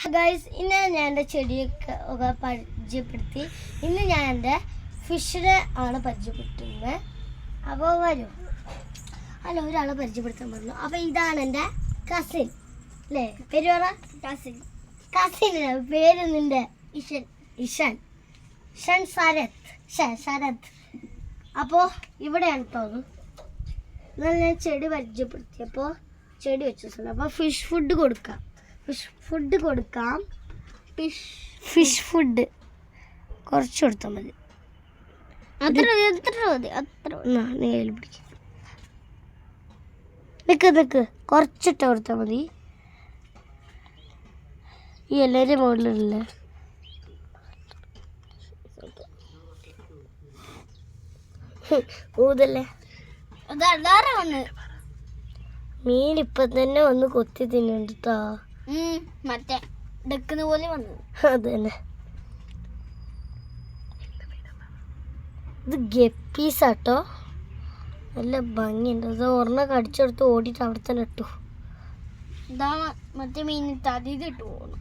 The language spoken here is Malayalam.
ഗൈസ്, ഇന്ന് ഞാൻ എൻ്റെ ചെടിയൊക്കെ ഒക്കെ പരിചയപ്പെടുത്തി. ഇന്ന് ഞാൻ എൻ്റെ ഫിഷിനെ ആണ് പരിചയപ്പെടുത്തുന്നത്. അപ്പോൾ വരൂ. അല്ല, ഒരാളെ പരിചയപ്പെടുത്താൻ പറഞ്ഞു. അപ്പോൾ ഇതാണ് എൻ്റെ കസിൻ അല്ലേ? പേര് പറ. കസിന് പേര് നിൻ്റെ ഇഷൻ ശരത്. അപ്പോൾ ഇവിടെയാണ് തോന്നുന്നു. എന്നാൽ ഞാൻ ചെടി പരിചയപ്പെടുത്തിയപ്പോൾ ചെടി വെച്ചിട്ടുണ്ട്. അപ്പോൾ ഫിഷ് ഫുഡ് കൊടുക്കാം. ഫിഷ് ഫുഡ് കുറച്ച് കൊടുത്താൽ മതി. നിക്ക് കുറച്ചിട്ട് കൊടുത്താൽ മതി. ഈ എല്ലാവരും മുകളിലല്ലേ ഊതല്ലേ. മീൻ ഇപ്പൊ തന്നെ വന്ന് കൊത്തി തിന്നുണ്ടാ. മറ്റേ ഡെക്കുന്ന പോലെ വന്നു. അത് തന്നെ. ഇത് ഗപ്പീസാട്ടോ, നല്ല ഭംഗിയുണ്ട്. അത് ഒരെണ്ണം കടിച്ചെടുത്ത് ഓടിയിട്ട് അവിടെ തന്നെ ഇട്ടു. ഇതാ മറ്റേ മീൻ തതിയിട്ട് പോകണം.